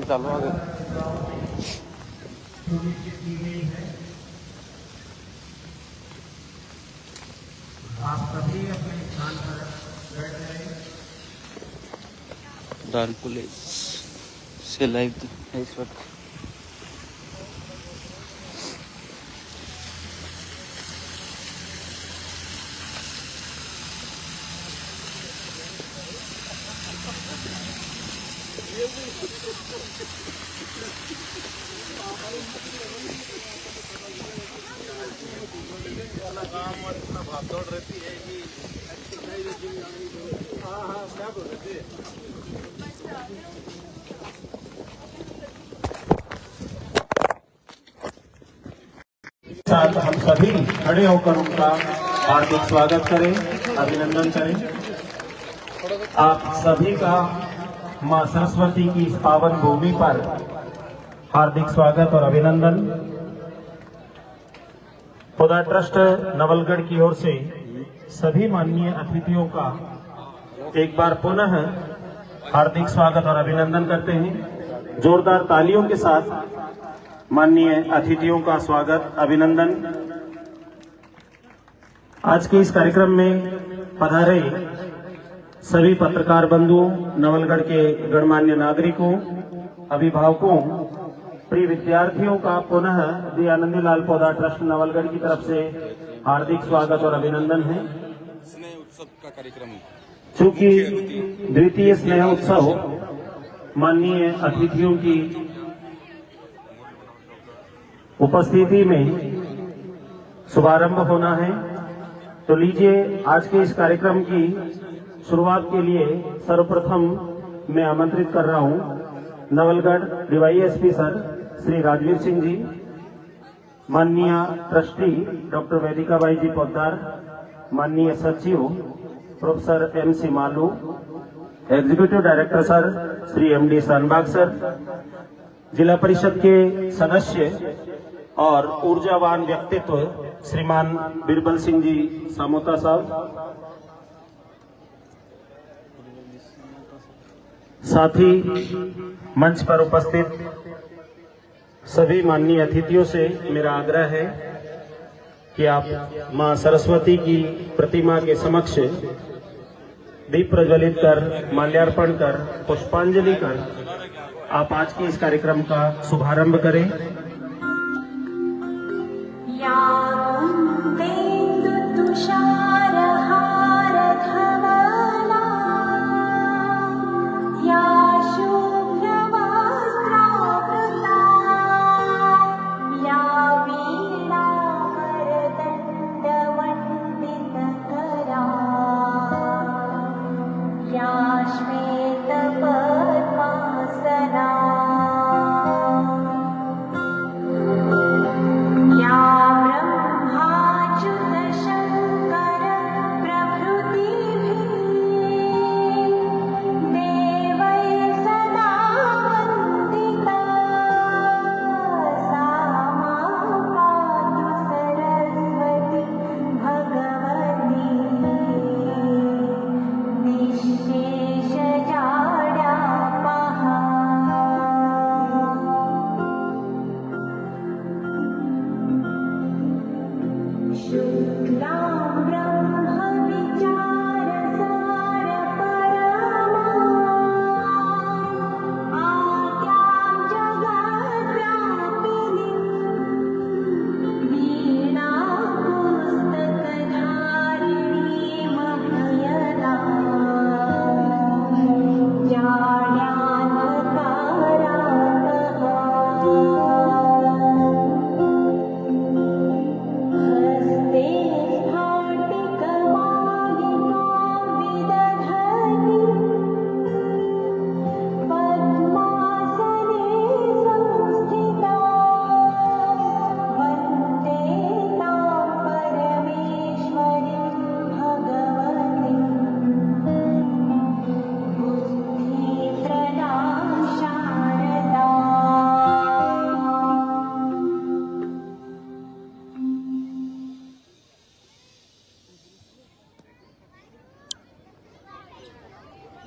चलो आगे। आप सभी अपने स्थान पर बैठ जाएं। दाल पुलिस से लाइव है इस वक्त। काम और इतना भाग दौड़ रहती है कि हाँ क्या बोल रहे थे। साथ हम सभी खड़े होकर उनका हार्दिक स्वागत करें, अभिनंदन करें। आप सभी का मां सरस्वती की इस पावन भूमि पर हार्दिक स्वागत और अभिनंदन। खुदा ट्रस्ट नवलगढ़ की ओर से सभी माननीय अतिथियों का एक बार पुनः हार्दिक स्वागत और अभिनंदन करते हैं। जोरदार तालियों के साथ माननीय अतिथियों का स्वागत अभिनंदन। आज के इस कार्यक्रम में पधारे सभी पत्रकार बंधुओं, नवलगढ़ के गणमान्य नागरिकों, अभिभावकों, प्रिय विद्यार्थियों का पुनः दी आनंदी लाल पौधा ट्रस्ट नवलगढ़ की तरफ से हार्दिक स्वागत और अभिनंदन है। स्नेह उत्सव का कार्यक्रम चूंकि द्वितीय स्नेह उत्सव माननीय अतिथियों की उपस्थिति में शुभारंभ होना है, तो लीजिए आज के इस कार्यक्रम की शुरुआत के लिए सर्वप्रथम मैं आमंत्रित कर रहा हूं नवलगढ़ डीवाईएसपी सर श्री राजवीर सिंह जी, माननीय ट्रस्टी डॉक्टर वैदिका बाई जी पोद्दार, माननीय सचिव professor MC Malu, executive director sir Shri MD Shanbhag sir, जिला परिषद के सदस्य और ऊर्जावान व्यक्तित्व श्रीमान बिरबल सिंह जी सामोता साहब, साथ ही मंच पर उपस्थित सभी माननीय अतिथियों से मेरा आग्रह है कि आप मां सरस्वती की प्रतिमा के समक्ष दीप प्रज्वलित कर, माल्यार्पण कर, पुष्पांजलि कर आप आज के इस कार्यक्रम का शुभारंभ करें।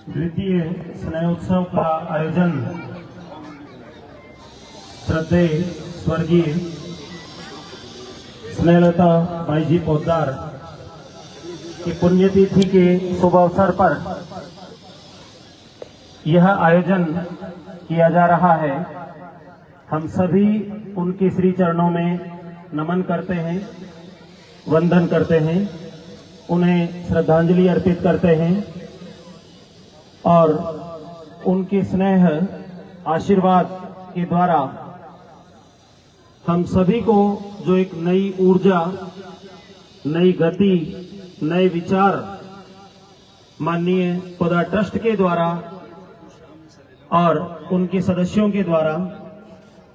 द्वितीय स्नेह उत्सव का आयोजन श्रद्धेय स्वर्गीय स्नेहलता बाई जी पोद्दार की पुण्यतिथि के शुभ अवसर पर यह आयोजन किया जा रहा है। हम सभी उनके श्री चरणों में नमन करते हैं, वंदन करते हैं, उन्हें श्रद्धांजलि अर्पित करते हैं और उनके स्नेह आशीर्वाद के द्वारा हम सभी को जो एक नई ऊर्जा, नई गति, नए विचार माननीय पौधा ट्रस्ट के द्वारा और उनके सदस्यों के द्वारा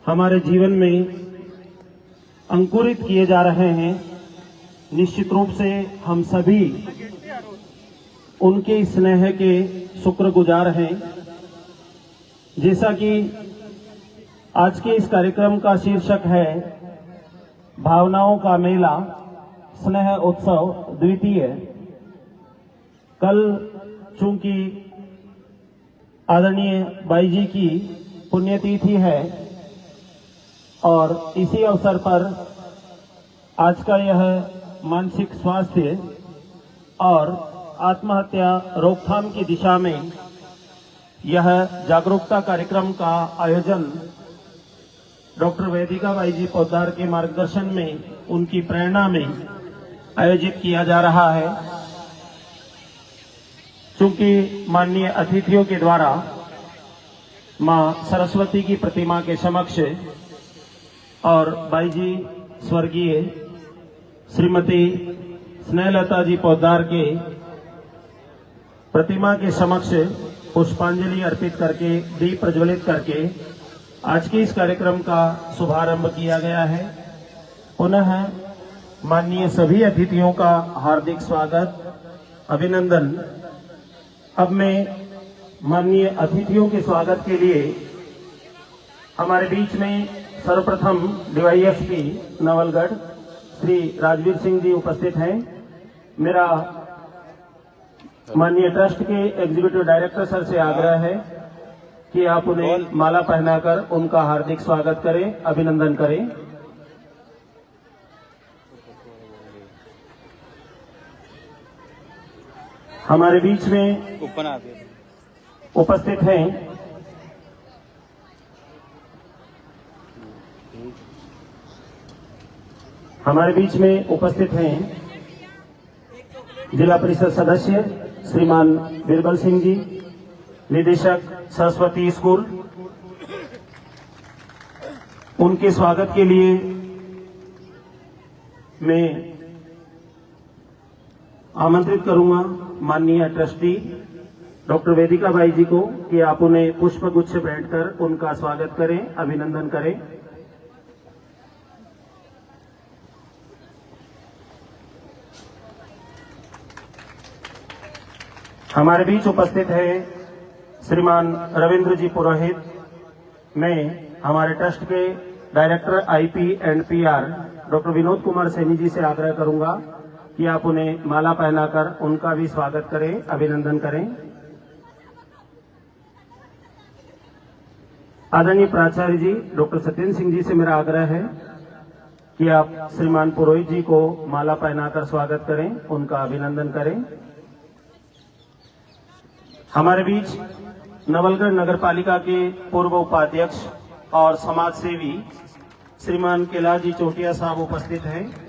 हमारे जीवन में अंकुरित किए जा रहे हैं। निश्चित रूप से हम सभी उनके स्नेह के शुक्रगुजार हैं। जैसा कि आज के इस कार्यक्रम का शीर्षक है भावनाओं का मेला स्नेह उत्सव द्वितीय। कल चूंकि आदरणीय बाई जी की पुण्यतिथि है और इसी अवसर पर आज का यह मानसिक स्वास्थ्य और आत्महत्या रोकथाम की दिशा में यह जागरूकता कार्यक्रम का आयोजन doctor Vedika by ji Poddar के मार्गदर्शन में, उनकी प्रेरणा में आयोजित किया जा रहा है। चूंकि माननीय अतिथियों के द्वारा मां सरस्वती की प्रतिमा के समक्ष और बाई जी स्वर्गीय श्रीमती स्नेहलता जी पोद्दार के प्रतिमा के समक्ष पुष्पांजलि अर्पित करके, दीप प्रज्वलित करके आज के इस कार्यक्रम का शुभारंभ किया गया है। पुनः माननीय सभी अतिथियों का हार्दिक स्वागत, अभिनंदन। अब मैं माननीय अतिथियों के स्वागत के लिए हमारे बीच में सर्वप्रथम डीवाईएसपी नवलगढ़ श्री राजवीर सिंह जी उपस्थित हैं। मेरा माननीय ट्रस्ट के एग्जीक्यूटिव डायरेक्टर सर से आग्रह है कि आप उन्हें माला पहनाकर उनका हार्दिक स्वागत करें, अभिनंदन करें। हमारे बीच में उपस्थित हैं जिला परिषद सदस्य श्रीमान बिरबल सिंह जी, निदेशक सरस्वती स्कूल। उनके स्वागत के लिए मैं आमंत्रित करूंगा माननीय ट्रस्टी डॉक्टर वेदिका बाई जी को कि आप उन्हें पुष्प गुच्छ भेंटकर उनका स्वागत करें, अभिनंदन करें। हमारे बीच उपस्थित है श्रीमान रविंद्र जी पुरोहित। मैं हमारे ट्रस्ट के director IP and PR doctor Vinod Kumar Saini ji से आग्रह करूंगा कि आप उन्हें माला पहनाकर उनका भी स्वागत करें, अभिनंदन करें। आदरणीय प्राचार्य जी डॉक्टर सत्येंद्र सिंह जी से मेरा आग्रह है कि आप श्रीमान पुरोहित जी को माला पहनाकर स्वागत करें, उनका अभिनंदन करें। हमारे बीच नवलगढ़ नगरपालिका के पूर्व उपाध्यक्ष और समाज सेवी श्रीमान कैलाश जी चोटिया साहब उपस्थित हैं।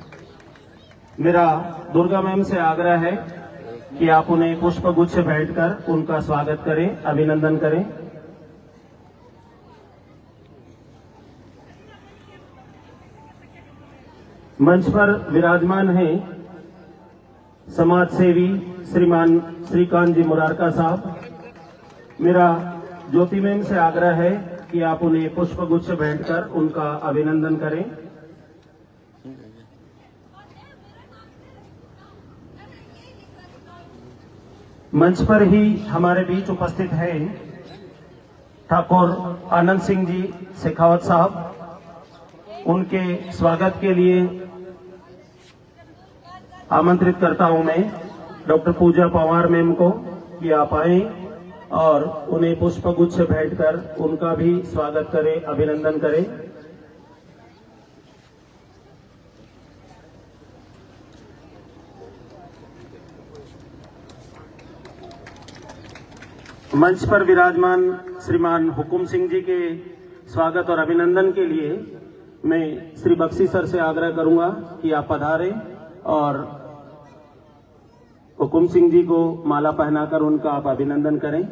मेरा दुर्गा मैम से आग्रह है कि आप उन्हें पुष्प गुच्छ भेंटकर उनका स्वागत करें, अभिनंदन करें। मंच पर विराजमान हैं समाज सेवी श्रीमान श्रीकांत जी मुरारका साहब। मेरा ज्योति मैम से आग्रह है कि आप उन्हें पुष्प गुच्छ भेंटकर उनका अभिनंदन करें। मंच पर ही हमारे बीच उपस्थित हैं ठाकुर आनंद सिंह जी शेखावत साहब। उनके स्वागत के लिए आमंत्रित करता हूं मैं डॉक्टर पूजा पवार मैम को कि आप आए और उन्हें पुष्पगुच्छ भेंटकर उनका भी स्वागत करें, अभिनंदन करें। मंच पर विराजमान श्रीमान हुकुम सिंह जी के स्वागत और अभिनंदन के लिए मैं श्री बख्शी सर से आग्रह करूंगा कि आप पधारें और हुकुम सिंह जी को माला पहनाकर उनका आप अभिनंदन करें।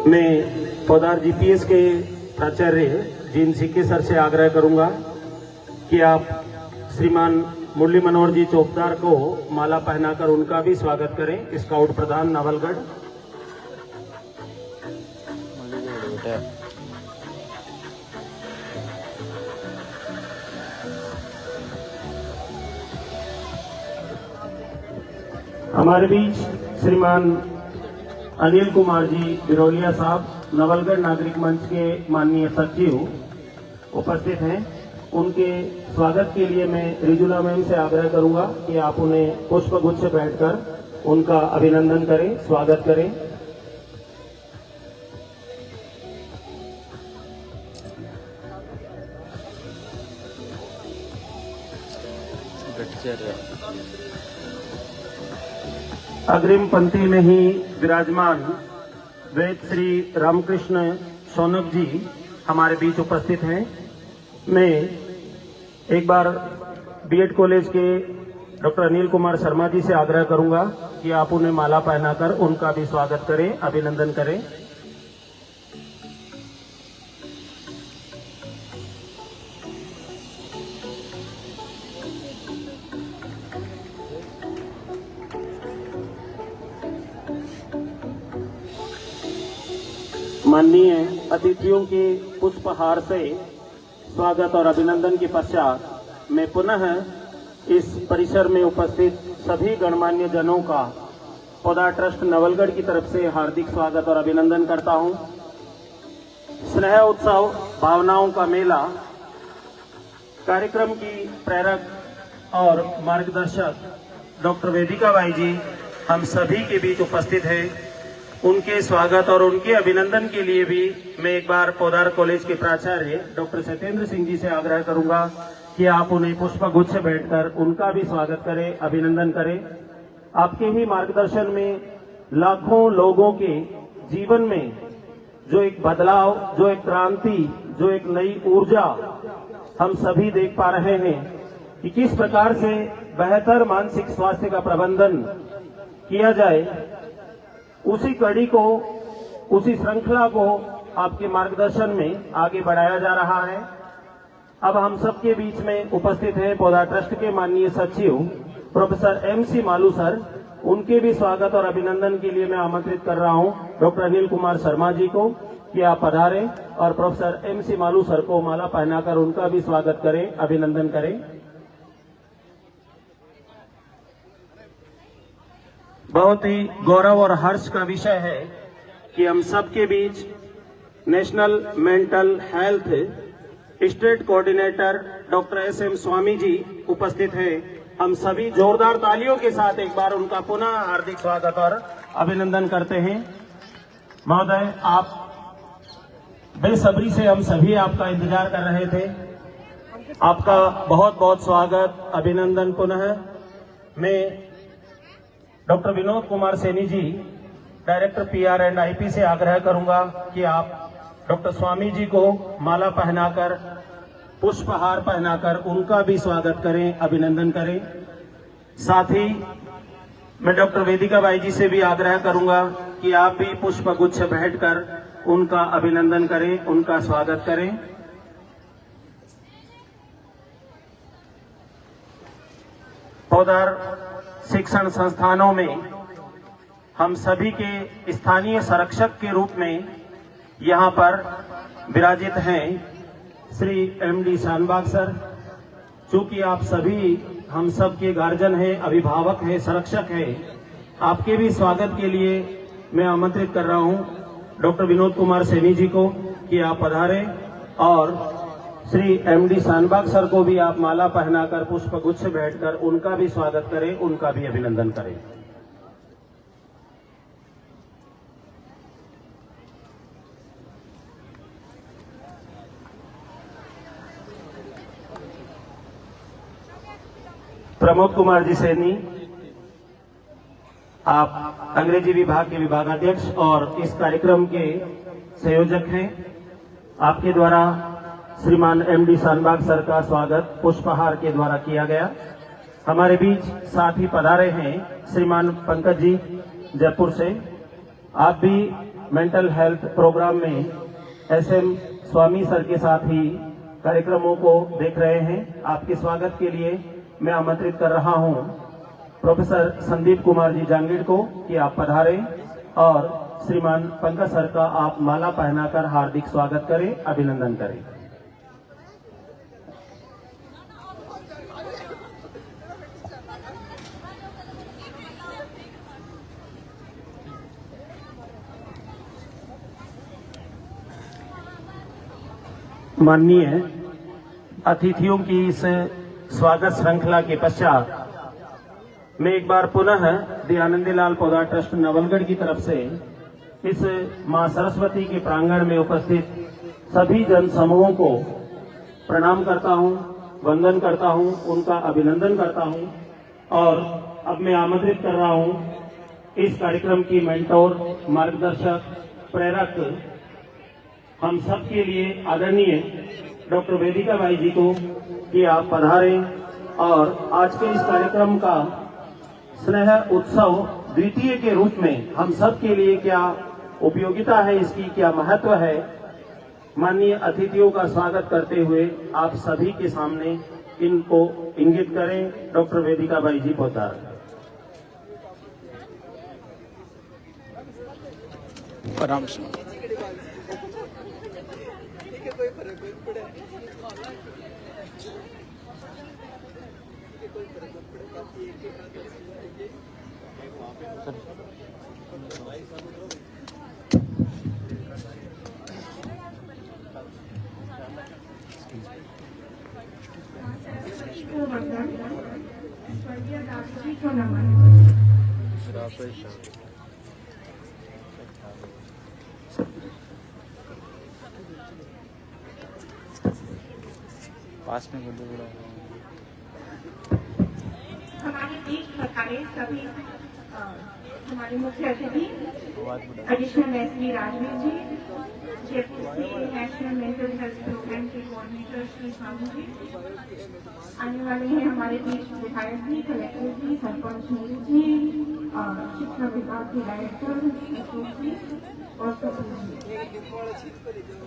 मैं पौधार जीपीएस के प्राचार्य जीन सिक्के सर से आग्रह करूंगा कि आप श्रीमान मुरली मनोहर जी चौपदार को माला पहनाकर उनका भी स्वागत करें, स्काउट प्रधान नवलगढ़। हमारे बीच श्रीमान अनिल कुमार जी बिरोलिया साहब, नवलगढ़ नागरिक मंच के माननीय सचिव उपस्थित हैं। उनके स्वागत के लिए मैं रिजुला मैम से आग्रह करूंगा कि आप उन्हें पुष्पगुच्छ भेंटकर उनका अभिनंदन करें, स्वागत करें। अग्रिम पंक्ति में ही विराजमान वेद श्री रामकृष्ण शौनक जी हमारे बीच उपस्थित हैं। मैं एक बार बीएड कॉलेज के डॉक्टर अनिल कुमार शर्मा जी से आग्रह करूंगा कि आप उन्हें माला पहनाकर उनका भी स्वागत करें, अभिनंदन करें। माननीय अतिथियों के पुष्पहार से स्वागत और अभिनंदन के पश्चात मैं पुनः इस परिसर में उपस्थित सभी गणमान्य जनों का पौधा ट्रस्ट नवलगढ़ की तरफ से हार्दिक स्वागत और अभिनंदन करता हूं। स्नेह उत्सव भावनाओं का मेला कार्यक्रम की प्रेरक और मार्गदर्शक डॉक्टर वेदिका बाई जी हम सभी के बीच उपस्थित हैं। उनके स्वागत और उनके अभिनंदन के लिए भी मैं एक बार पौधार कॉलेज के प्राचार्य डॉक्टर सत्येंद्र सिंह जी से आग्रह करूंगा कि आप उन्हें पुष्पगुच्छ भेंटकर उनका भी स्वागत करें, अभिनंदन करें। आपके ही मार्गदर्शन में लाखों लोगों के जीवन में जो एक बदलाव, जो एक क्रांति, जो एक नई ऊर्जा हम सभी देख पा रहे हैं कि किस प्रकार से बेहतर मानसिक स्वास्थ्य का प्रबंधन किया जाए, उसी कड़ी को, उसी श्रृंखला को आपके मार्गदर्शन में आगे बढ़ाया जा रहा है। अब हम सबके बीच में उपस्थित हैं पौधा ट्रस्ट के माननीय सचिव प्रोफेसर MC मालू सर। उनके भी स्वागत और अभिनंदन के लिए मैं आमंत्रित कर रहा हूं डॉक्टर अनिल कुमार शर्मा जी को कि आप पधारें और प्रोफेसर MC मालू सर को माला पहनाकर उनका भी स्वागत करें, अभिनंदन करें। बहुत ही गौरव और हर्ष का विषय है कि हम सबके बीच national mental health state coordinator doctor SM Swami ji उपस्थित हैं। हम सभी जोरदार तालियों के साथ एक बार उनका पुनः हार्दिक स्वागत और अभिनंदन करते हैं। महोदय, आप बेसब्री से हम सभी आपका इंतजार कर रहे थे। आपका बहुत बहुत स्वागत, अभिनंदन। पुनः मैं doctor Vinod Kumar Saini ji, director PR and IP से आग्रह करूंगा कि आप डॉक्टर स्वामी जी को माला पहनाकर, पुष्पहार पहनाकर उनका भी स्वागत करें, अभिनंदन करें। साथ ही मैं डॉक्टर वेदिका बाई जी से भी आग्रह करूंगा कि आप भी पुष्पगुच्छ भेंटकर उनका अभिनंदन करें, उनका स्वागत करें। पौधार शिक्षण संस्थानों में हम सभी के स्थानीय संरक्षक के रूप में यहाँ पर विराजित हैं श्री MD शानबाग सर। चूंकि आप सभी हम सब के गार्जियन हैं, अभिभावक हैं, संरक्षक हैं, आपके भी स्वागत के लिए मैं आमंत्रित कर रहा हूं डॉक्टर विनोद कुमार सैनी जी को कि आप पधारें और श्री MD शानबाग सर को भी आप माला पहनाकर पुष्प गुच्छ बैठकर उनका भी स्वागत करें, उनका भी अभिनंदन करें। प्रमोद कुमार जी सैनी, आप अंग्रेजी विभाग के विभागाध्यक्ष और इस कार्यक्रम के संयोजक हैं। आपके द्वारा श्रीमान MD शानबाग सर का स्वागत पुष्पहार के द्वारा किया गया। हमारे बीच साथ ही पधारे हैं श्रीमान पंकज जी जयपुर से। आप भी मेंटल हेल्थ प्रोग्राम में SM स्वामी सर के साथ ही कार्यक्रमों को देख रहे हैं। आपके स्वागत के लिए मैं आमंत्रित कर रहा हूं प्रोफेसर संदीप कुमार जी जांगीड़ को कि आप पधारें और श्रीमान पंकज सर का आप माला पहनाकर हार्दिक स्वागत करें, अभिनंदन करें। माननीय अतिथियों की इस स्वागत श्रृंखला के पश्चात मैं एक बार पुनः दयानंदलाल पौधा ट्रस्ट नवलगढ़ की तरफ से इस मां सरस्वती के प्रांगण में उपस्थित सभी जन समूहों को प्रणाम करता हूं, वंदन करता हूं, उनका अभिनंदन करता हूं और अब मैं आमंत्रित कर रहा हूं इस कार्यक्रम की मेंटोर, मार्गदर्शक, प्रेरक, हम सब के लिए आदरणीय डॉक्टर वेदिका बाई जी को कि आप पधारें और आज के इस कार्यक्रम का स्नेह उत्सव द्वितीय के रूप में हम सब के लिए क्या उपयोगिता है, इसकी क्या महत्व है, माननीय अतिथियों का स्वागत करते हुए आप सभी के सामने इनको इंगित करें। डॉक्टर वेदिका बाई जी पधार। आराम से। स्वर्गीय दादाजी को नमन। पास में बोलो। हमारे बीच पधारे सभी हमारे मुख्य अतिथि एडिशनल SP राजवीर जी, जयपुर से नेशनल मेंटल हेल्थ प्रोग्राम के कोऑर्डिनेटर श्री साहू जी, आने वाले हैं हमारे बीच विधायक जी, कलेक्टर जी, सरपंच जी, शिक्षा विभाग के डायरेक्टर अशोक जी और सचिव जी,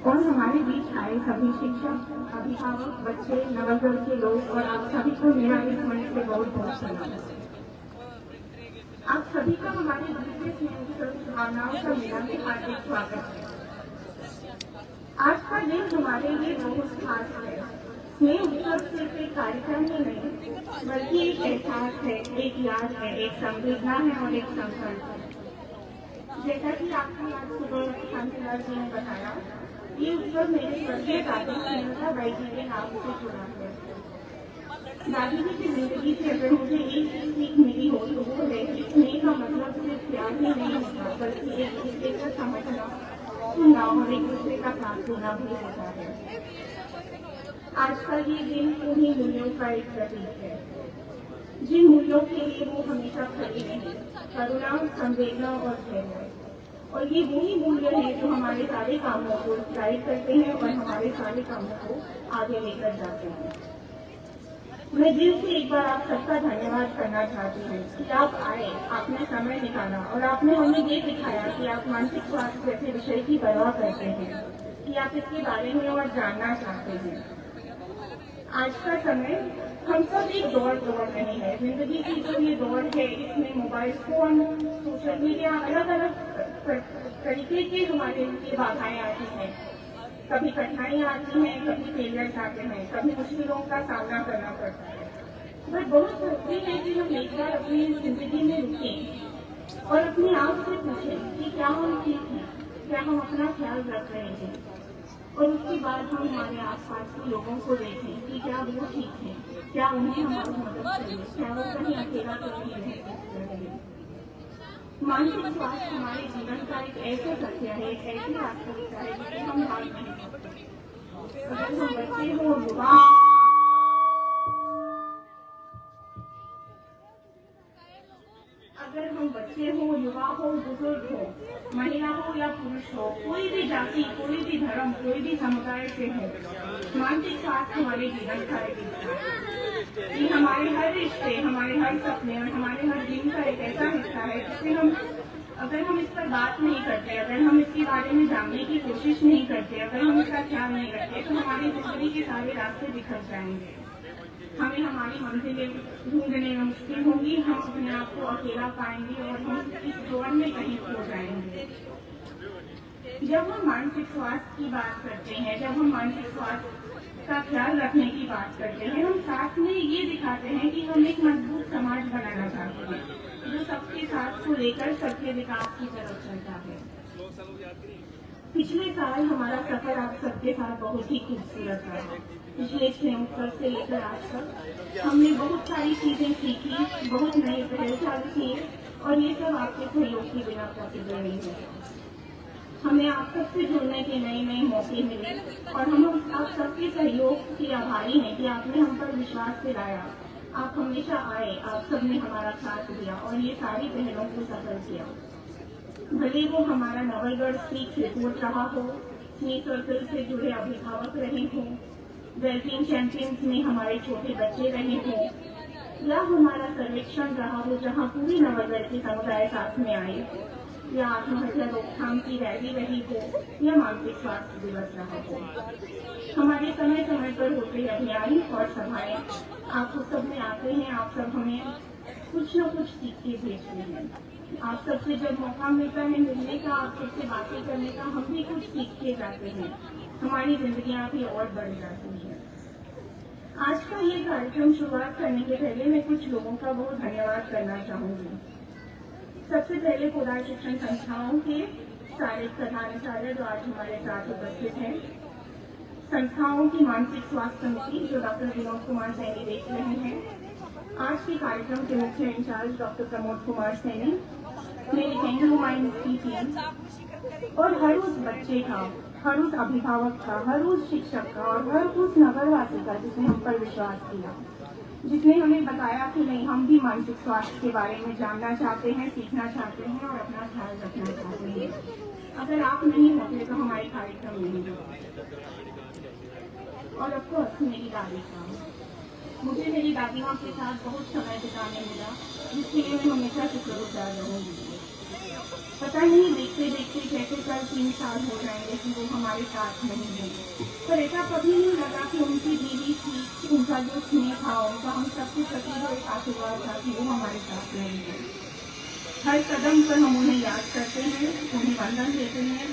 और हमारे बीच आए सभी शिक्षक, अभिभावक, बच्चे, नवलगढ़ के लोग और आप सभी को मेरा इस मंच से बहुत बहुत सलाम। आप सभी का हमारे दूसरे स्नेह भावनाओं का मेरा भी हार्दिक स्वागत है। आज का दिन हमारे लिए बहुत खास है। स्नेह उत्सव सिर्फ एक कार्यक्रम ही नहीं, बल्कि एक एहसास है, एक याद है, एक संवेदना है और एक संकल्प है। जैसा कि आपको आज सुबह शांतिलाल जी ने बताया, ये उत्सव मेरे स्वर्गीय दादी मेनका बाई जी के नाम से जुड़ा है। दादी जी की जिंदगी से अगर मुझे एक सीख मिली हो तो वो है कि स्नेह का मतलब सिर्फ प्यार ही नहीं होता, बल्कि एक दूसरे को समझना, सुनना और एक दूसरे का साथ देना भी होता है। आज का ये दिन उन्हीं मूल्यों का एक प्रतीक है, जिन मूल्यों के लिए वो हमेशा खड़ी रही, करुणा, संवेदना और धैर्य। और ये वही मूल्य है जो हमारे सारे कामों को गाइड करते हैं और हमारे सारे कामों को आगे लेकर जाते हैं। मैं दिल से एक बार आप सबका धन्यवाद करना चाहती हूँ कि आप आए, आपने समय निकाला और आपने हमें ये दिखाया कि आप मानसिक स्वास्थ्य जैसे विषय की परवाह करते हैं, कि आप इसके बारे में और जानना चाहते हैं। आज का समय हम सब एक दौड़ रहे हैं। जिंदगी की जो ये दौड़ है, इसमें मोबाइल फोन, सोशल मीडिया, अलग अलग तरीके की हमारे लिए बाधाएं आती हैं। कभी कठिनाइयां आती हैं, कभी फेलियर्स आते हैं, कभी मुश्किलों का सामना करना पड़ता है। वह बहुत जरूरी है कि हम एक बार अपनी जिंदगी में रुकें और अपने आप से पूछें कि क्या हम ठीक हैं, क्या हम अपना ख्याल रख रहे हैं। और उसके बाद हम हमारे आसपास के लोगों को देखें कि क्या वो ठीक है, क्या उन्हें हमारी मदद चाहिए, क्या वो कहीं अकेला तो नहीं रह रहे। मानसिक स्वास्थ्य हमारे जीवन का एक ऐसा सत्य है, एक ऐसी वास्तविकता है जिसे हम भाग नहीं सकते। अगर हम बच्चे हो, युवा अगर हम बच्चे हो, युवा हो, बुजुर्ग हो, महिला हो या पुरुष हो, कोई भी जाति, कोई भी धर्म, कोई भी समुदाय से हो, मानसिक स्वास्थ्य हमारे जीवन का एक हिस्सा है। ये हमारे हर रिश्ते, हमारे हर सपने और हमारे हर दिन का एक ऐसा हिस्सा है जिससे अगर हम इस पर बात नहीं करते, अगर हम इसके बारे में जानने की कोशिश नहीं करते, अगर हम इसका ख्याल नहीं रखते, तो हमारी जिंदगी के सारे रास्ते बिखर जाएंगे। हमें हमारी मंजिलें ढूंढने में मुश्किल होंगी, हम अपने आप को अकेला पाएंगे और हम इस दौर में कहीं खो जाएंगे। जब हम मानसिक स्वास्थ्य की बात करते हैं, जब हम मानसिक स्वास्थ्य का ख्याल रखने की बात करते हैं, हम साथ में ये दिखाते हैं कि हम एक मजबूत समाज बनाना चाहते हैं जो सबके साथ को लेकर सबके विकास की तरफ चलता है। पिछले साल हमारा सफर आप सबके साथ बहुत ही खूबसूरत रहा। पिछले 6 उत्सव से लेकर आज तक हमने बहुत सारी चीजें सीखी, बहुत नए पहल चालू किए और ये सब आपके सहयोग के बिना पॉसिबल नहीं है। हमें आप सबसे जुड़ने के नए मौके मिले और हम आप सबके सहयोग के आभारी हैं कि आपने हम पर विश्वास दिलाया। आप हमेशा आए, आप सबने हमारा साथ दिया और ये सारी पहलों को सफल किया। भले वो हमारा नवलगढ़ स्पीक रिपोर्ट रहा हो, स्नेक सर्कल से जुड़े अभिभावक रहे हों, वेलबींग चैंपियंस में हमारे छोटे बच्चे रहे हों, या हमारा सर्वेक्षण रहा हो जहाँ पूरी नवलगढ़ के समुदाय साथ में आए, या आत्महत्या रोकथाम की रैली रही हो, या मानसिक स्वास्थ्य दिवस रहा हो। हमारे समय समय पर होते अभियान और सभाएं आप सब में आते हैं, आप सब हमें कुछ न कुछ सीख के भेजते हैं। आप सबसे जब मौका मिलता है मिलने का, आप सबसे बातें करने का, हम भी कुछ सीख के जाते हैं, हमारी जिंदगियां भी और बढ़ जाती हैं। आज का ये कार्यक्रम शुरुआत करने के पहले मैं कुछ लोगों का बहुत धन्यवाद करना चाहूंगी। सबसे पहले खुदाई शिक्षण संस्थाओं के सारे प्रधानाचार्य जो आज हमारे साथ उपस्थित हैं, संस्थाओं की मानसिक स्वास्थ्य समिति जो डॉक्टर विनोद कुमार सैनी देख रहे हैं, आज के कार्यक्रम के मुख्य इंचार्ज डॉक्टर प्रमोद कुमार सैनी, मेरी कैंगरू माइंड की टीम और हर उस बच्चे का, हर उस अभिभावक का, हर उस शिक्षक का और हर उस नगरवासी का जिसने हम पर विश्वास किया, जिसने हमें बताया कि नहीं, हम भी मानसिक स्वास्थ्य के बारे में जानना चाहते हैं, सीखना चाहते हैं और अपना ख्याल रखना चाहते हैं। अगर आप नहीं होते तो हमारे कार्यक्रम नहीं होते। और ऑफकोर्स मेरी दादी का, मुझे मेरी दादी माँ के साथ बहुत समय बिताने मिला, जिसके लिए मैं हमेशा शुक्रगुजार रहूंगी। पता नहीं देखते देखते कैसे कल 3 साल हो जाएंगे कि वो हमारे साथ नहीं है, पर ऐसा कभी नहीं लगा कि उनकी दीदी थी, कि उनका जो स्नेह था, उनका हम सबके प्रति जो एक आशीर्वाद था कि वो हमारे साथ नहीं है। हर कदम पर हम उन्हें याद करते हैं, उन्हें वंदन देते हैं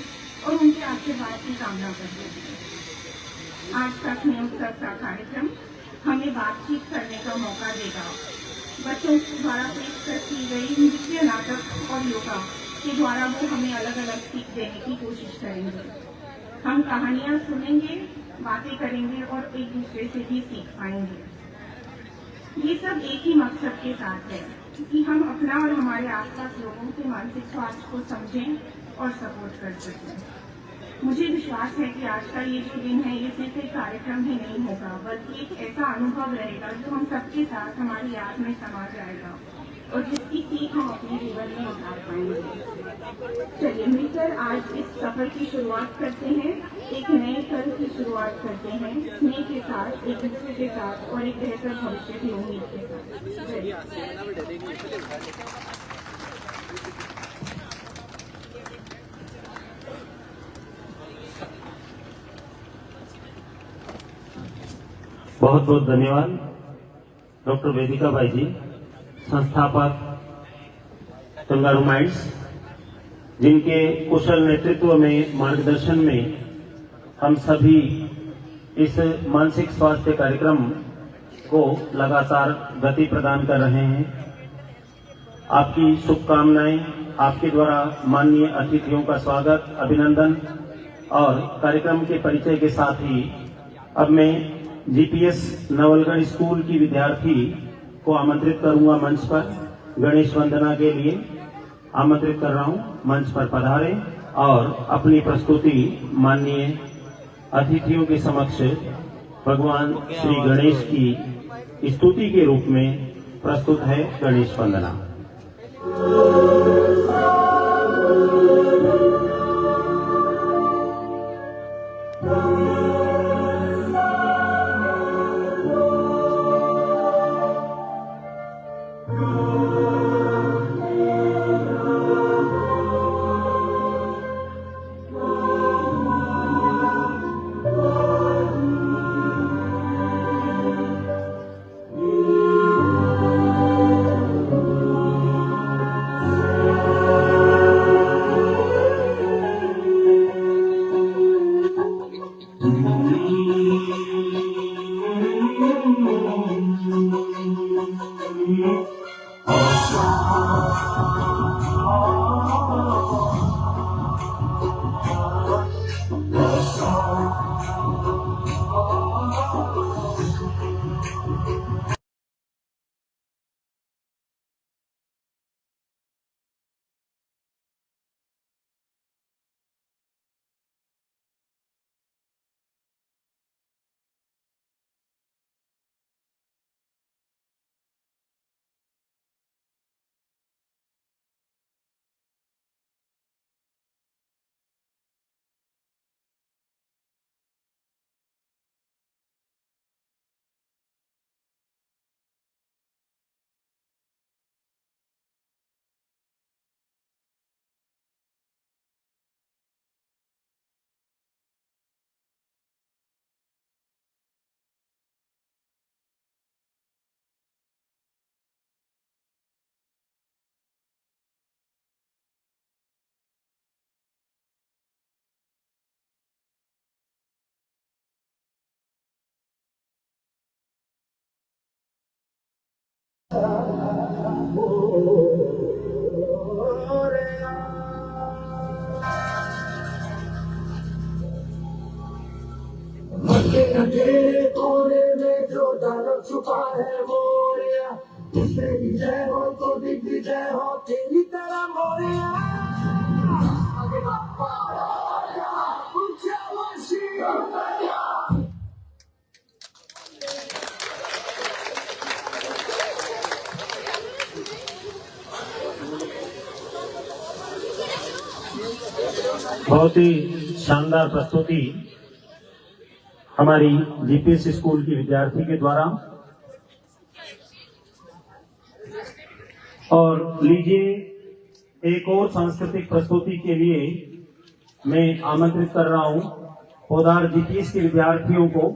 और उनके आशीर्वाद की कामना करते हैं। आज का स्नेह उत्सव का कार्यक्रम हमें बातचीत करने का मौका देगा। बच्चों द्वारा पेश की गई नृत्य, नाटक और योगा के द्वारा वो हमें अलग अलग सीख देने की कोशिश करेंगे। हम कहानियां सुनेंगे, बातें करेंगे और एक दूसरे से भी सीख पाएंगे। ये सब एक ही मकसद के साथ है कि हम अपना और हमारे आसपास लोगों के मानसिक स्वास्थ्य को समझें और सपोर्ट कर सकें। मुझे विश्वास है कि आज का ये जो दिन है, ये सिर्फ एक कार्यक्रम ही नहीं होगा, बल्कि एक ऐसा अनुभव रहेगा जो हम सबके साथ हमारी याद में समा जाएगा और जिसकी सीख हम अपने जीवन में उतार पाएंगे। चलिए मिलकर आज इस सफर की शुरुआत करते हैं, एक नए कल की शुरुआत करते हैं, स्नेह के साथ, एक दूसरे के साथ और एक बेहतर भविष्य की उम्मीद के साथ। बहुत बहुत धन्यवाद डॉक्टर वेदिका भाई जी, संस्थापक कंगारू माइंड्स, जिनके कुशल नेतृत्व में, मार्गदर्शन में हम सभी इस मानसिक स्वास्थ्य कार्यक्रम को लगातार गति प्रदान कर रहे हैं। आपकी शुभकामनाएं, आपके द्वारा माननीय अतिथियों का स्वागत, अभिनंदन और कार्यक्रम के परिचय के साथ ही अब मैं जीपीएस नवलगढ़ स्कूल की विद्यार्थी को आमंत्रित करूंगा मंच पर गणेश वंदना के लिए। आमंत्रित कर रहा हूं, मंच पर पधारें और अपनी प्रस्तुति माननीय अतिथियों के समक्ष भगवान श्री गणेश की स्तुति के रूप में प्रस्तुत है गणेश वंदना। अंधेरे कोने में जो दानव छुपा है मोरिया, तेरी जय हो तो दिग्विजय हो तेरी तरह मोरिया। आगे बापा ऊंचा वाशी बहुत ही शानदार प्रस्तुति हमारी जीपीएस स्कूल की विद्यार्थी के द्वारा। और लीजिए एक और सांस्कृतिक प्रस्तुति के लिए मैं आमंत्रित कर रहा हूं पोदार जीपीएस के विद्यार्थियों को।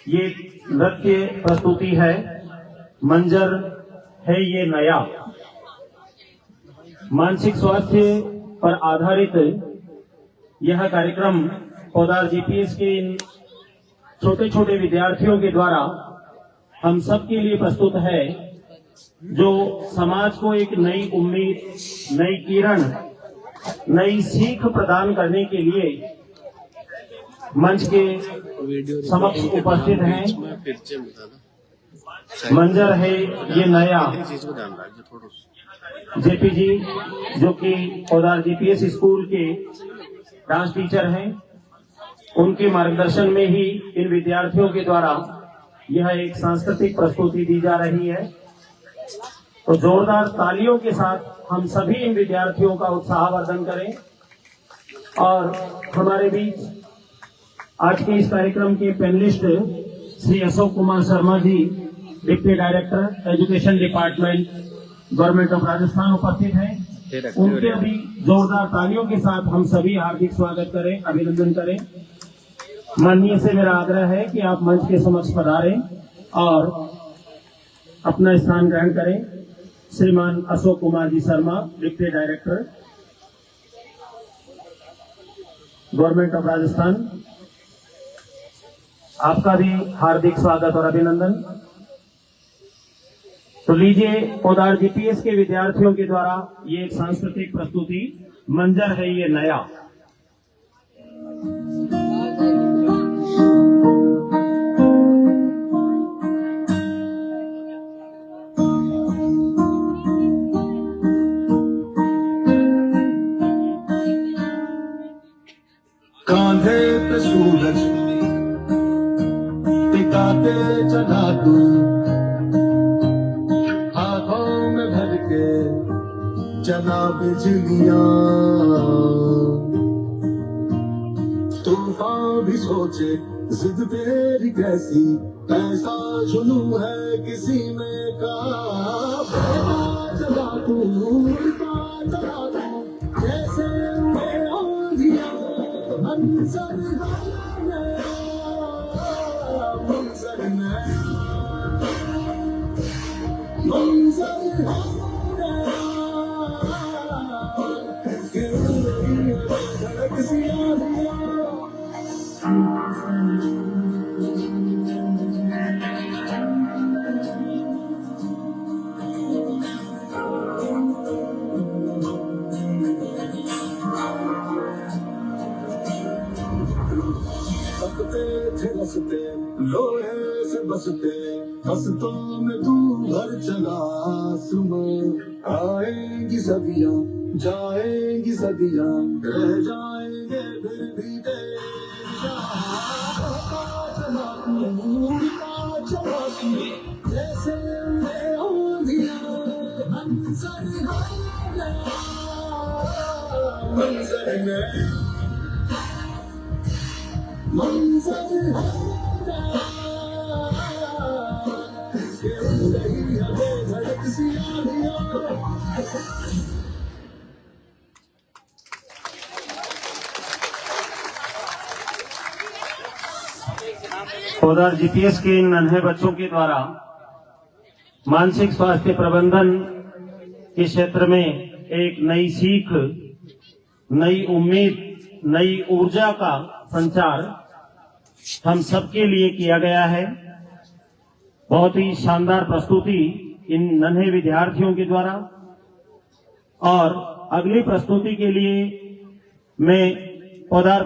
ये नृत्य प्रस्तुति है, मंजर है ये नया। मानसिक स्वास्थ्य पर आधारित यह कार्यक्रम पोदार जीपीएस के इन छोटे छोटे विद्यार्थियों के द्वारा हम सब के लिए प्रस्तुत है, जो समाज को एक नई उम्मीद, नई किरण, नई सीख प्रदान करने के लिए मंच के समक्ष उपस्थित हैं। मंजर है ये नया। जेपी जी जो कि पोदार जीपीएस स्कूल के डांस टीचर हैं, उनके मार्गदर्शन में ही इन विद्यार्थियों के द्वारा यह एक सांस्कृतिक प्रस्तुति दी जा रही है। तो जोरदार तालियों के साथ हम सभी इन विद्यार्थियों का उत्साहवर्धन करें। और हमारे बीच आज के इस कार्यक्रम के panelist Shri Ashok Kumar Sharma ji, deputy director education department, government of Rajasthan उपस्थित हैं। उनके भी जोरदार तालियों के साथ हम सभी हार्दिक स्वागत करें, अभिनंदन करें। माननीय से मेरा आग्रह है कि आप मंच के समक्ष पधारें और अपना स्थान ग्रहण करें। Shriman Ashok Kumar ji Sharma, deputy director, government of Rajasthan, आपका भी हार्दिक स्वागत और अभिनंदन। तो लीजिए पोदार जीपीएस के विद्यार्थियों के द्वारा ये एक सांस्कृतिक प्रस्तुति मंजर है ये नया। कांधे पे सूरज टिकाते चला तू, हाथों में भर के चला बिजलियां। तूफान भी सोचे जिद तेरी कैसी, ऐसा जुनून है किसी में का। चला तू चला तू जैसे उड़े आंधियां, मंजर मंजर मंजर धड़क सी आंधियां। रसते लोहे से बसते, हंसतों में तू भर चला आसमां। आएंगी सदियां जाएंगी सदियां, रह जाएंगे फिर भी तेरा। चला तू जैसे उड़े आंधियां, मंजर में मंजर धड़क सी आंधियां। पौधार जीपीएस के इन नन्हे बच्चों के द्वारा मानसिक स्वास्थ्य प्रबंधन के क्षेत्र में एक नई सीख, नई उम्मीद, नई ऊर्जा का संचार हम सबके लिए किया गया है। बहुत ही शानदार प्रस्तुति इन नन्हे विद्यार्थियों के द्वारा। और अगली प्रस्तुति के लिए मैं पौधार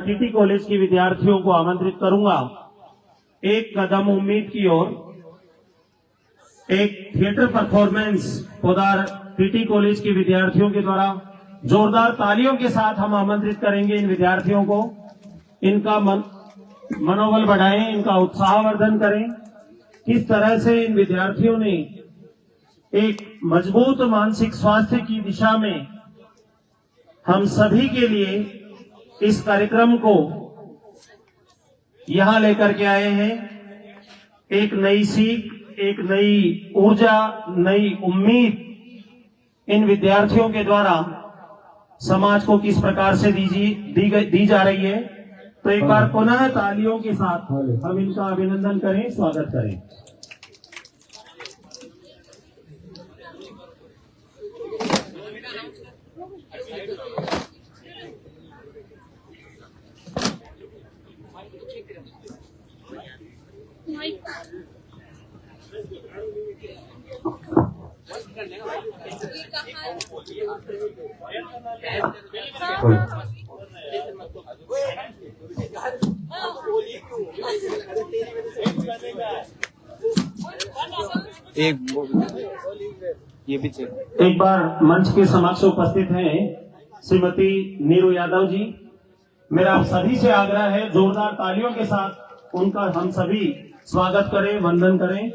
टीटी कॉलेज के विद्यार्थियों को आमंत्रित करूंगा। एक कदम उम्मीद की ओर एक थिएटर परफॉर्मेंस पौधार टीटी कॉलेज के विद्यार्थियों के द्वारा जोरदार तालियों के साथ हम आमंत्रित करेंगे इन विद्यार्थियों को। इनका मनोबल बढ़ाएं, इनका उत्साहवर्धन करें। किस तरह से इन विद्यार्थियों ने एक मजबूत मानसिक स्वास्थ्य की दिशा में हम सभी के लिए इस कार्यक्रम को यहां लेकर के आए हैं। एक नई सीख, एक नई ऊर्जा, नई उम्मीद इन विद्यार्थियों के द्वारा समाज को किस प्रकार से दी जा रही है। तो एक बार पुनः तालियों के साथ हम इनका अभिनंदन करें, स्वागत करें। एक बार मंच के समक्ष उपस्थित हैं श्रीमती नीरू यादव जी। मेरा आप सभी से आग्रह है, जोरदार तालियों के साथ उनका हम सभी स्वागत करें, वंदन करें।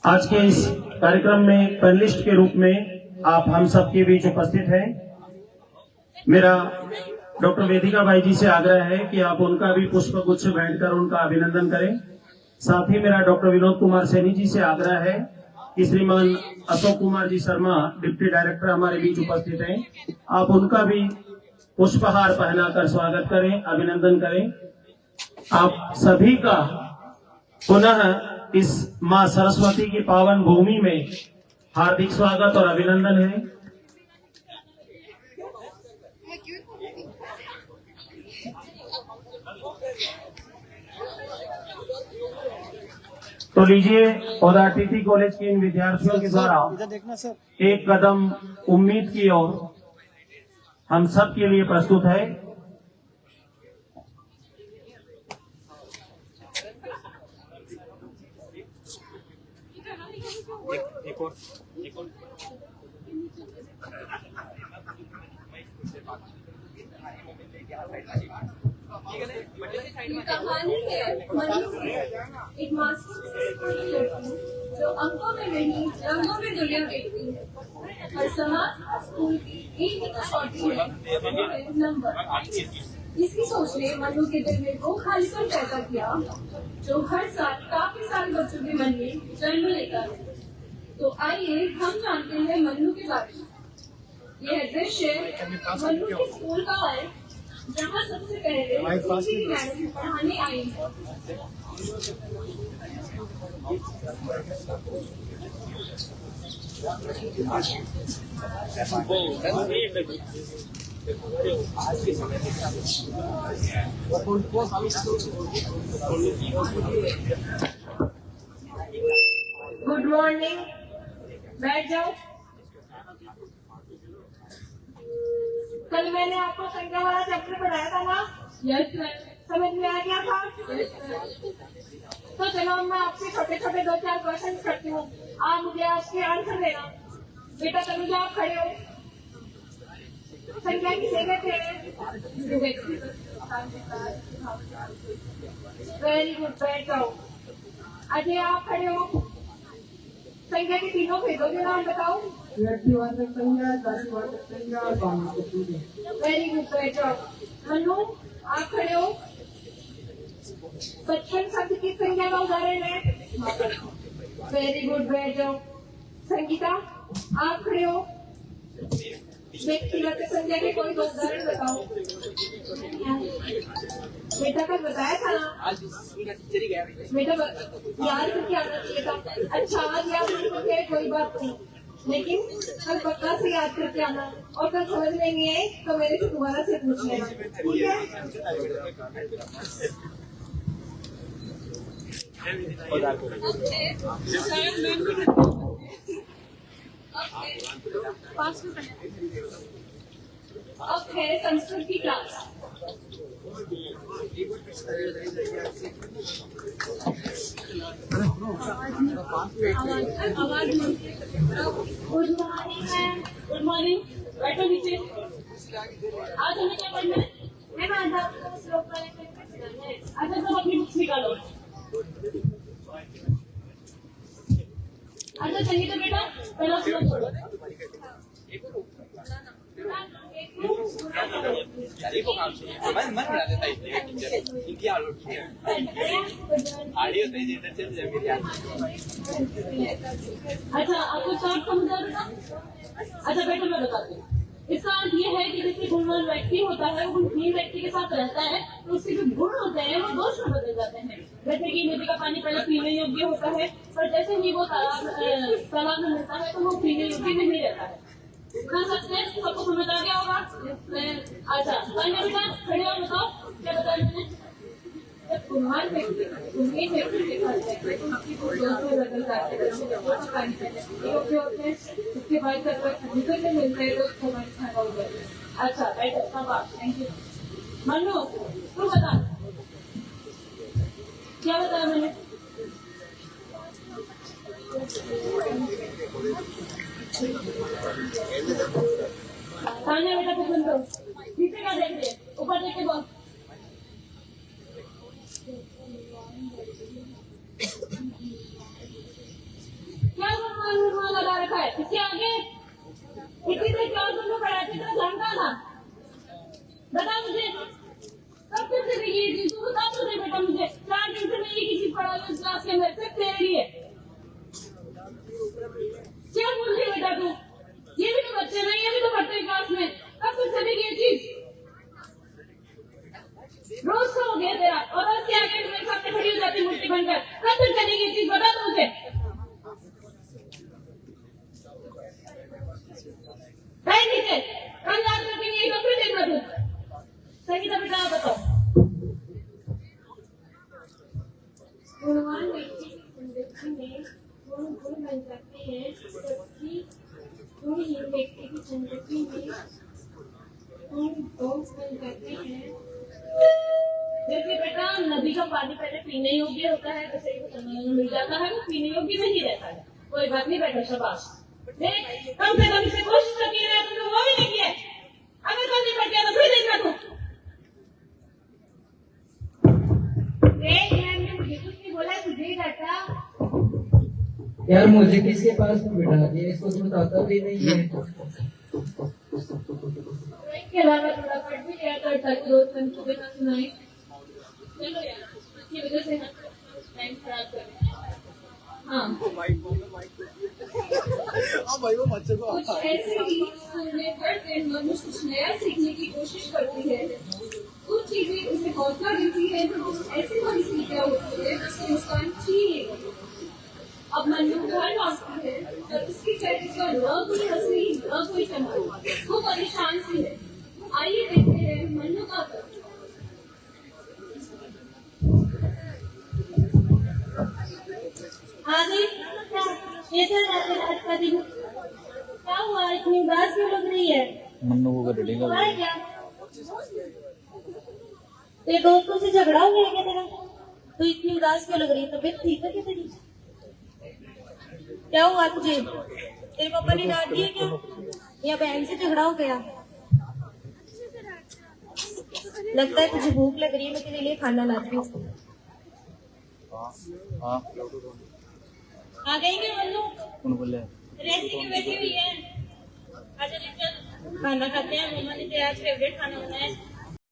आज के इस कार्यक्रम में पैनलिस्ट के रूप में आप हम सबके बीच उपस्थित हैं। मेरा डॉक्टर वेदिका भाई जी से आग्रह है कि आप उनका भी पुष्प गुच्छ भेंटकर उनका अभिनंदन करें। साथ ही मेरा डॉक्टर विनोद कुमार सैनी जी से आग्रह है कि श्रीमान अशोक कुमार जी शर्मा डिप्टी डायरेक्टर हमारे बीच उपस्थित हैं, आप उनका भी पुष्पहार पहनाकर स्वागत करें, अभिनंदन करें। आप सभी का पुनः इस मां सरस्वती की पावन भूमि में हार्दिक स्वागत और अभिनंदन है। तो लीजिए, पौधार टीटी कॉलेज के इन विद्यार्थियों के द्वारा एक कदम उम्मीद की ओर हम सब के लिए प्रस्तुत है। एक और कहानी है मनु की, एक मासूम सी स्कूली लड़की जो अंकों में नहीं रंगों में दुनिया देखती है और समाज स्कूल की एक ही कसौटी है नंबर। इसकी सोच ने मनु के दिल में वो खालीपन पैदा किया जो हर साल काफी सारे बच्चों के मन में जन्म लेता है। तो आइए हम जानते हैं मनु के बारे में। यह दृश्य मनु के स्कूल का है जहाँ सबसे पहले मैडम पढ़ाने आई है। गुड मॉर्निंग, बैठ जाओ। कल मैंने आपको संख्या वाला चैप्टर पढ़ाया था ना? Yes sir. समझ में आ गया था? तो चलो मैं आपसे छोटे छोटे 2-4 क्वेश्चन करती हूँ, आप मुझे आपके आंसर देना। बेटा तनुजा आप खड़े हो। संख्या किसे कहते हैं? वेरी गुड, बैठ जाओ। अजय आप खड़े हो। संख्या के तीनों भेदों के नाम बताओ। व्यक्तिवाचक संज्ञा, जातिवाचक संज्ञा और भावनात्मक संज्ञा। वेरी गुड, बैठ जाओ। मनु आप खड़े हो। 55 शब्द की संख्या का उदाहरण है। वेरी गुड, बैठ जाओ। संगीता आप खड़े हो। व्यक्तिगत संख्या के कोई 2 उदाहरण बताओ। बेटा कल बताया था ना? बेटा याद करके आना चाहिए था। अच्छा आज याद नहीं करके कोई बात नहीं, लेकिन कल पक्का से याद करके आना और कल समझ नहीं आए तो मेरे से दोबारा से पूछ लेना, ठीक है? अब है संस्कृत की class. Good morning ma'am. Good morning, बैठो नीचे। आज हमें क्या पढ़ना है? मैं आज आपको श्लोक का एक पढ़ना है। अच्छा सब अपनी बुक्स निकालो। अच्छा संगीता बेटा पहला श्लोक पढ़ो। अच्छा आपको शॉर्ट समझ आ रहा? अच्छा बेटा मैं बताती हूँ। इसका अर्थ ये है कि जैसे गुणवान व्यक्ति होता है वो गुणहीन व्यक्ति के साथ रहता है तो उसके जो गुण होते हैं वो दोष में बदल जाते हैं। जैसे कि नदी का पानी पहले पीने योग्य होता है पर जैसे ही वो तालाब में मिलता है तो वो पीने योग्य नहीं रहता है। कर सकते हैं, सबको समझ आ गया होगा? अच्छा अन्य बेटा खड़े हो, बताओ क्या बताया मैंने? जब गुणवान व्यक्ति गुणहीन व्यक्ति के साथ रहते हैं तो आपकी दोष में बदल जाते हैं, योग्य होते हैं। उसके बाद जब निकल के मिलते हैं तो उसको मैं खाना हो जाता है। अच्छा राइट, अच्छा बात, थैंक यू। मनु तू बता क्या बताया मैंने? तान्या बेटा पसंद करो, नीचे क्या देख रहे हैं? ऊपर देख के बोल। क्या गुणवान लगा रखा है इसके आगे? इसी से क्या तुमने पढ़ाते थे जानता था? बता मुझे कब से ये चीज तू बता मुझे बेटा। मुझे 4 दिन से मैं ये चीज पढ़ा रही हूँ क्लास के अंदर सिर्फ तेरे लिए। क्या बोल रही बेटा तू? ये भी तो बच्चे नहीं, ये भी तो पढ़ते हैं क्लास में। कब से चलेगी ये चीज? रोज का हो गया तेरा और रोज के आगे मेरे सामने खड़ी हो जाती मूर्ति बनकर। कब से चलेगी ये चीज बता दो मुझे। नहीं नीचे कल याद रखेंगे ये फिर देखना तू। संगीता बेटा बताओ। गुणवान व्यक्ति की जिंदगी में गुण बन सकते हैं, जबकि गुणहीन व्यक्ति की जिंदगी में गुण दोष बन सकते हैं। जैसे बेटा नदी का पानी पहले पीने योग्य होता है, जैसे मिल जाता है वो पीने योग्य नहीं रहता है। कोई बात नहीं बेटा, शाबाश। देख कम से कम से कोशिश तो की है, तुमने वो भी नहीं किया। अगर कल नहीं पढ़ गया तो फिर देखना तू। देख मैम ने मुझे कुछ नहीं बोला, तुझे घटा। यार मुझे किसके पास बिठा दिया, इसको तो बताता भी नहीं है। इसके अलावा थोड़ा पढ़ भी लिया कर ताकि रोज तुम सुबह ना सुनाई। चलो यार, इसकी वजह से हम टाइम खराब कर रहे हैं। हाँ, कुछ ऐसे ही स्कूल में हर दिन मनुष्य कुछ नया सीखने की कोशिश करती है। कुछ चीजें उसे हौसला देती है, तो कुछ ऐसी परिस्थितियाँ होती है जिससे इंसान छीन। अब मनु घर लौटती है और उसके चेहरे पर न कोई हंसी न कोई चमक, वो परेशान सी है। आइए देखते हैं मनु का दर्द। का दिन क्या हुआ, इतनी उदास क्यों लग रही है? मन्नू को करेगा हुआ है क्या? तेरे दोस्तों से झगड़ा हो गया क्या तेरा? तो इतनी उदास क्यों लग रही है? तबीयत ठीक है क्या तेरी? क्या हुआ तुझे? तेरे पापा ने डांट दिया क्या, या बहन से झगड़ा हो गया? लगता है तुझे भूख लग रही है, मैं तेरे लिए खाना लाती हूँ। हाँ आ गई क्या मन्नू? कौन बोले? रेसिपी में बैठी हुई है। आजा ले चल, खाना खाते हैं। मम्मा ने तेरा आज फेवरेट खाना बनाया है।